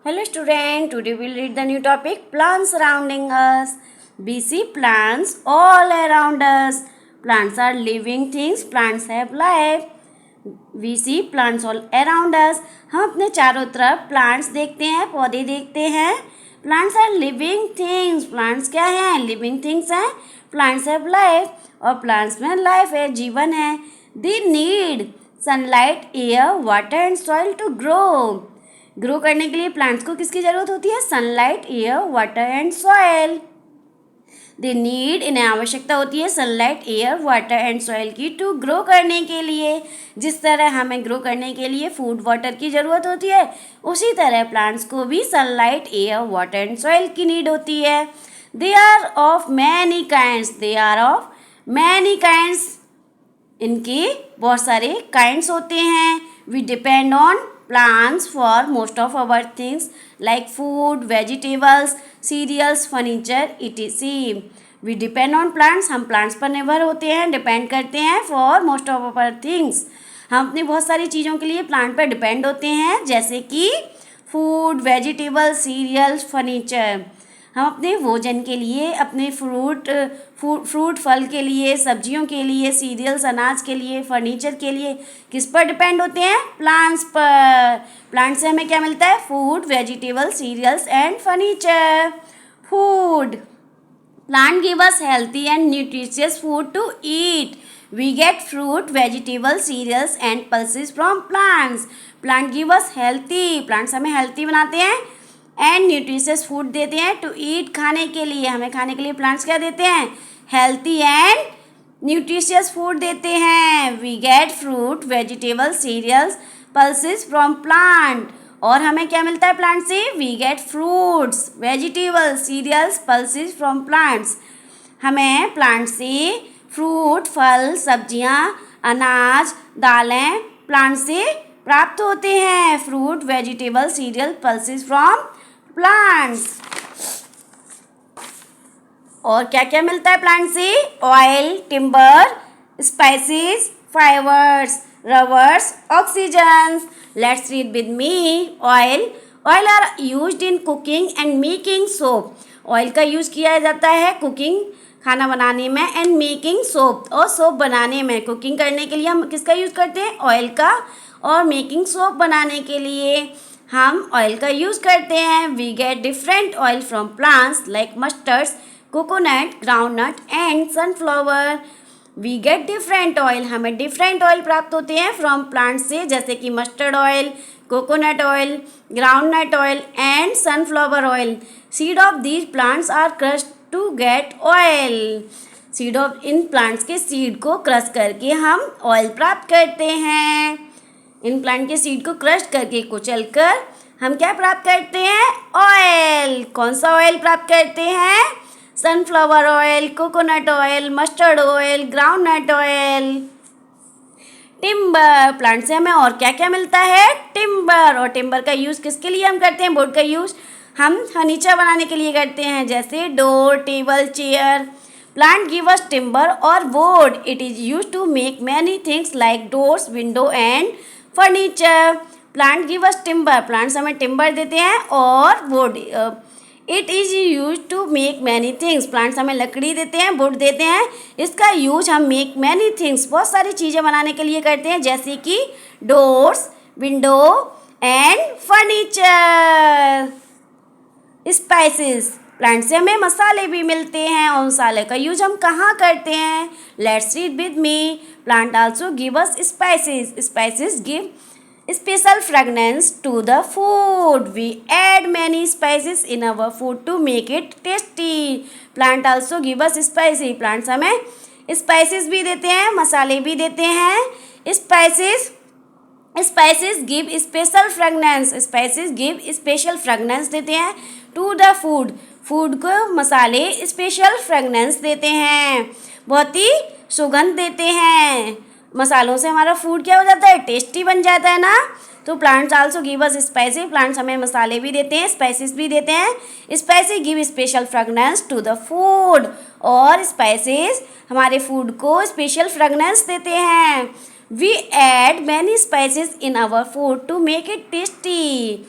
Hello student, today we'll read the new topic plants surrounding us. We see plants all around us. Plants are living things, plants have life. We see plants all around us. हम अपने चारों तरफ plants देखते हैं, पौधे देखते हैं. Plants are living things. Plants क्या हैं? लिविंग थिंग्स हैं. प्लांट्स हैव लाइफ और प्लांट्स में लाइफ है, जीवन है. They need sunlight, air, water and soil to grow करने के लिए प्लांट्स को किसकी ज़रूरत होती है? Sunlight, air, water and soil. They need, इन्हें आवश्यकता होती है sunlight, air, water and soil की टू ग्रो करने के लिए. जिस तरह हमें ग्रो करने के लिए फूड वाटर की ज़रूरत होती है, उसी तरह प्लांट्स को भी sunlight, air, water and soil की नीड होती है. They are of many kinds. इनके बहुत सारे काइंड्स होते हैं. We depend on plants for most of our things like food, vegetables, cereals, furniture, etc. We depend on plants. हम plants पर निर्भर होते हैं, depend करते हैं for most of our things. हम अपनी बहुत सारी चीज़ों के लिए plant पर depend होते हैं, जैसे कि food, vegetables, cereals, furniture. हम अपने भोजन के लिए, अपने फ्रूट फल के लिए, सब्जियों के लिए, सीरियल्स अनाज के लिए, फर्नीचर के लिए किस पर डिपेंड होते हैं? प्लांट्स पर. प्लांट से हमें क्या मिलता है? Food, vegetable, cereals and furniture. Food. Plant give us healthy and nutritious food to eat. We get fruit, vegetable, cereals and pulses from plants. Plant give us healthy. Plants हमें healthy बनाते हैं and nutritious food देते हैं to eat, खाने के लिए. हमें खाने के लिए प्लांट्स क्या देते हैं? हेल्थी एंड न्यूट्रिशियस फूड देते हैं. We get fruit, vegetable, cereals, pulses from plant. और हमें क्या मिलता है प्लांट से? We get fruits, vegetables, cereals, pulses from plants. हमें प्लांट से फ्रूट, फल, सब्जियां, अनाज, दालें प्लांट से प्राप्त होते हैं. Fruit, vegetable, cereal, pulses from plants. और क्या क्या मिलता है प्लांट से? Oil, timber, spices, fibres, rubbers, oxygen. Let's read with me. Oil are used in cooking and making soap. Oil का यूज किया जाता है कुकिंग, खाना बनाने में, एंड मेकिंग सोप, और सोप बनाने में. कुकिंग करने के लिए हम किसका यूज़ करते हैं? ऑयल का. और मेकिंग सोप बनाने के लिए हम ऑयल का यूज़ करते हैं. We get different oil from plants like mustards, coconut, groundnut and sunflower. We get different oil. हमें डिफरेंट ऑयल प्राप्त होते हैं फ्रॉम प्लांट्स से, जैसे कि mustard oil, coconut oil, groundnut oil and sunflower oil. Seed of these plants are crushed to get oil. Seed of इन plants के seed को क्रश करके हम ऑयल प्राप्त करते हैं. इन प्लांट के सीड को क्रश करके, कुचल कर हम क्या प्राप्त करते हैं? ऑयल. कौन सा ऑयल प्राप्त करते हैं? Sunflower oil, coconut oil, mustard oil, groundnut oil. Timber. Plant से हमें और क्या क्या मिलता है? टिम्बर. और टिम्बर का यूज़ किसके लिए हम करते हैं? बोर्ड का यूज़ हम फर्नीचर बनाने के लिए करते हैं, जैसे door, table, chair. Plant give us timber और board. It is use to make many things like doors, window and furniture. Plant give us timber. Plants हमें टिम्बर देते हैं और wood. It is use to make many things. Plants हमें लकड़ी देते हैं, would देते हैं. इसका यूज हम मेक मैनी थिंग्स, बहुत सारी चीज़ें बनाने के लिए करते हैं, जैसे कि doors, window and furniture. Spices. Plant से हमें मसाले भी मिलते हैं, और मसाले का यूज हम कहाँ करते हैं? Let's read with me. Plant also give us spices. Spices give special fragrance to the food. We add many spices in our food to make it tasty. Plant also give us spices. Plants हमें spices भी देते हैं, मसाले भी देते हैं. Spices give special fragrance. Spices give special fragrance देते हैं to the food. फूड को मसाले स्पेशल फ्रेगनेंस देते हैं, बहुत ही सुगंध देते हैं. मसालों से हमारा फूड क्या हो जाता है? टेस्टी बन जाता है ना. तो plants also give us spicy. Plants हमें मसाले भी देते हैं, स्पाइसेस भी देते हैं. Spicy give special fragrance to the food. और स्पाइसेस हमारे फूड को स्पेशल फ्रेगनेंस देते हैं. We add many spices in our food to make it tasty.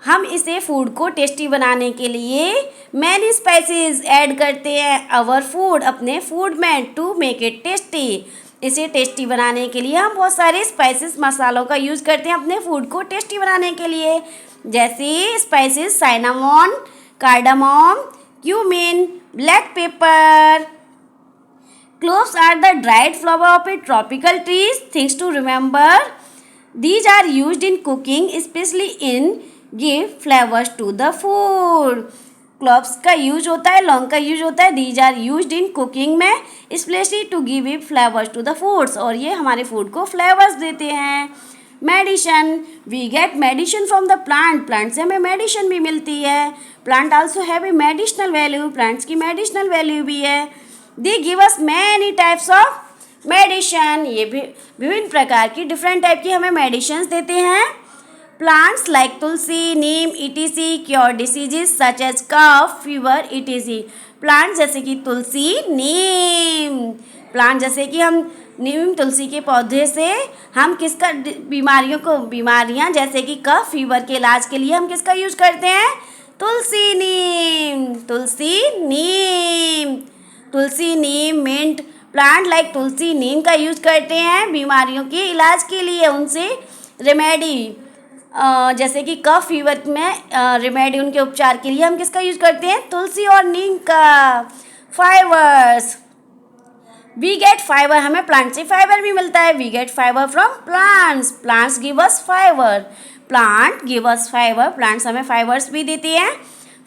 हम इसे फूड को टेस्टी बनाने के लिए मैनी स्पाइसेस ऐड करते हैं अवर फूड अपने फूड में टू मेक इट टेस्टी। इसे टेस्टी बनाने के लिए हम बहुत सारे स्पाइसेस मसालों का यूज़ करते हैं अपने फूड को टेस्टी बनाने के लिए, जैसे spices cinnamon, cardamom, cumin, black pepper. Cloves are the dried flower of a tropical trees. Things to remember. These are used in cooking, especially in give flavors to the food. Cloves का use होता है, लौंग का use होता है. These are used in cooking में, especially to give it flavors to the foods. और ये हमारे फूड को फ्लेवर्स देते हैं. Medicine, we get medicine from the plant. Plant से हमें मेडिसन भी मिलती है. Plant also have a medicinal value. Plants की मेडिसिनल वैल्यू भी है. They give us many types of medicine. ये भी विभिन्न प्रकार की डिफरेंट टाइप की हमें मेडिसिन देते हैं. Plants like tulsi, neem, etc cure diseases such as cough, fever, etc. Plant जैसे कि तुलसी, नीम. प्लांट जैसे कि हम नीम तुलसी के पौधे से हम किसका बीमारियां जैसे कि कफ, फीवर के इलाज के लिए हम किसका यूज करते हैं? तुलसी, नीम. तुलसी, नीम. तुलसी, नीम, मिंट. प्लांट लाइक तुलसी, नीम का यूज करते हैं बीमारियों के इलाज के लिए. उनसे रेमेडी जैसे कि कफ, फीवर में रेमेडी उनके उपचार के लिए हम किसका यूज करते हैं? तुलसी और नीम का. Fibres, we get fibre. हमें प्लांट से फाइबर भी मिलता है. We get fibre from plants. Plants give us fibre. Plant give us fibre. Plants हमें फाइबर्स भी देते हैं.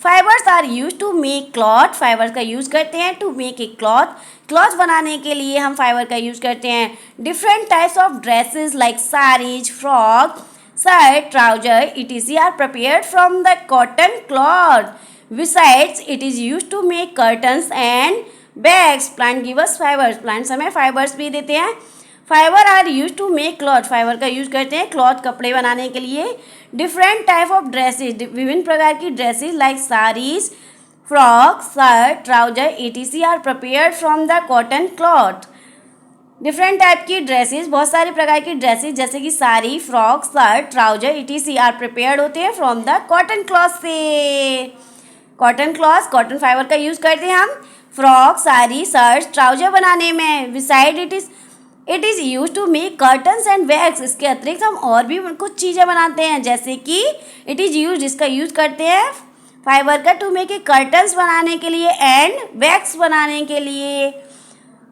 Fibres are use to make cloth. Fibre का यूज़ करते हैं to make a cloth. Cloth बनाने के लिए हम फाइबर का यूज़ करते हैं. Different types of dresses like saris, frock, shirt, trouser etc are prepared from the cotton cloth. Besides, it is used to make curtains and bags. Plant give us fibers. Plants हमें fibers भी देते हैं. Fibre are use to make cloth. Fibre का use करते हैं cloth, कपड़े बनाने के लिए. Different type of dresses. विभिन्न प्रकार की dresses like saris, frock, shirt, trouser etc are prepared from the cotton cloth. Different type की ड्रेसेस, बहुत सारे प्रकार की ड्रेसेस जैसे कि sari, frock, shirt, trouser etc are prepared होते हैं फ्रॉम द कॉटन क्लॉथ से. कॉटन क्लॉथ, कॉटन फाइबर का यूज करते हैं हम फ्रॉक, साड़ी, शर्ट, ट्राउजर बनाने में. Beside it is use to make curtains and bags. इसके अतिरिक्त हम और भी कुछ चीज़ें बनाते हैं, जैसे कि इट इज़ यूज, इसका यूज करते हैं फाइबर का टू मेक ए कर्टन्स बनाने के लिए एंड बैग्स बनाने के लिए.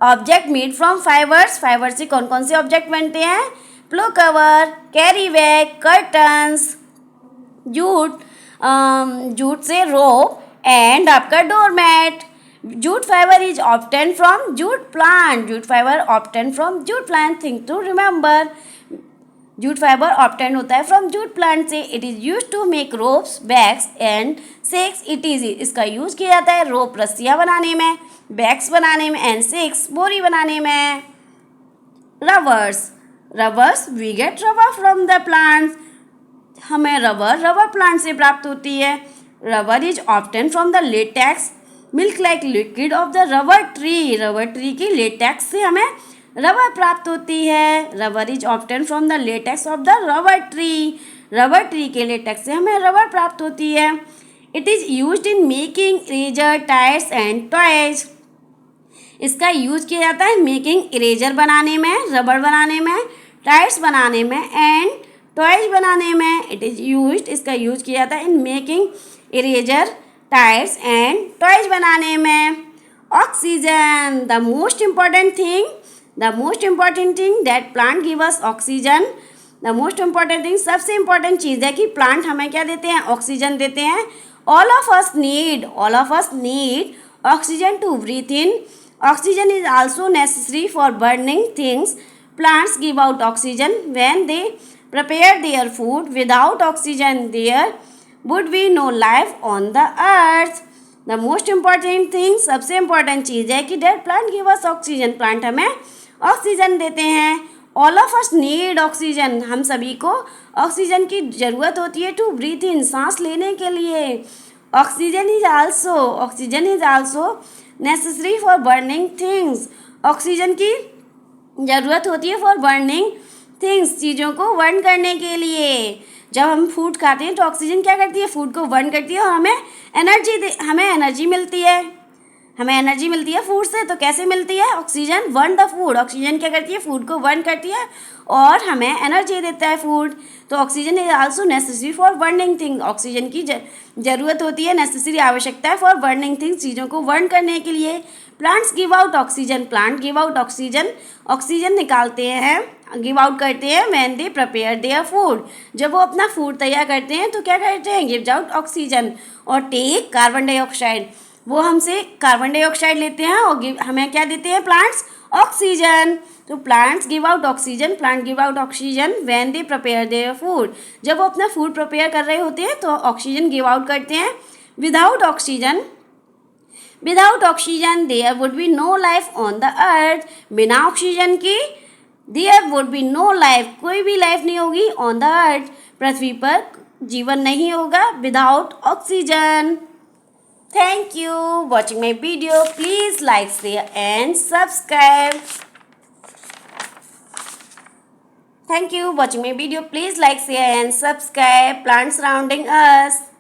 Object made from fibres. Fibre से कौन कौन से ऑब्जेक्ट बनते हैं? Pillow cover, carry bag, curtains. Jute, jute से रोप एंड आपका doormat. Jute fibre is obtain from jute plant. Jute fibre obtain from jute plant. Thing to remember, jute fibre obtain होता है फ्रॉम जूट प्लांट से. It is use to make ropes, bags and sacks etc. इसका use किया जाता है रोप, रस्सियाँ बनाने में, बैग्स बनाने में एंड सेक्स, बोरी बनाने में. Rubbers, rubbers we get rubber from the plants. हमें रबर प्लांट से प्राप्त होती है. Rubber is obtain from the latex milk like liquid of the rubber tree. Rubber tree की लेटेक्स से हमें रबर प्राप्त होती है. Rubber is obtain from the latex of the rubber tree. Rubber tree के लेटेक्स से हमें रबर प्राप्त होती है. It is use in making eraser, tyres and toys. इसका यूज किया जाता है मेकिंग इरेजर बनाने में, रबर बनाने में, टायर्स बनाने में एंड टॉयज बनाने में. इट इज़ यूज, इसका यूज किया जाता है इन making eraser, tyres and toys बनाने में. Oxygen, the most important thing that plant give us oxygen. The most important thing, सबसे इम्पॉर्टेंट चीज़ है कि प्लांट हमें क्या देते हैं? ऑक्सीजन देते हैं. All of us need oxygen to breathe in. Oxygen is also necessary for burning things. Plants give out oxygen when they prepare their food. Without oxygen there would be no life on the earth. The most important thing, सबसे important चीज़ है कि that plant give us oxygen. plant हमें oxygen देते हैं. All of us need oxygen. हम सभी को oxygen की ज़रूरत होती है to breathe in, सांस लेने के लिए. Oxygen is also necessary for burning things. Oxygen की ज़रूरत होती है फॉर बर्निंग थिंग्स, चीज़ों को बर्न करने के लिए। जब हम फूड खाते हैं तो ऑक्सीजन क्या करती है, फूड को बर्न करती है और हमें एनर्जी मिलती है। हमें एनर्जी मिलती है फूड से, तो कैसे मिलती है, oxygen burn the food. Oxygen क्या करती है, फूड को बर्न करती है और हमें एनर्जी देता है फूड। तो oxygen is also necessary for burning thing. Oxygen की ज़रूरत होती है, नेसेसरी आवश्यकता है फॉर बर्निंग थिंग्स, चीज़ों को बर्न करने के लिए। Plants give out oxygen, plant give out oxygen, oxygen निकालते हैं, गिव आउट करते हैं when they prepare their food. जब वो अपना फूड तैयार करते हैं तो क्या करते हैं, गिव्स आउट ऑक्सीजन और टेक कार्बन डाइऑक्साइड। वो हमसे कार्बन डाइऑक्साइड लेते हैं और हमें क्या देते हैं, प्लांट्स ऑक्सीजन। तो plants give out oxygen, plant give out oxygen when they prepare their food. जब वो अपना फूड प्रिपेयर कर रहे होते हैं तो ऑक्सीजन गिव आउट करते हैं। Without oxygen there would be no life on the earth. बिना ऑक्सीजन के there would be no life, कोई भी लाइफ नहीं होगी ऑन द अर्थ, पृथ्वी पर जीवन नहीं होगा without oxygen. Thank you watching my video. Please like, share and subscribe. Thank you watching my video. Please like, share and subscribe. Plants surrounding us.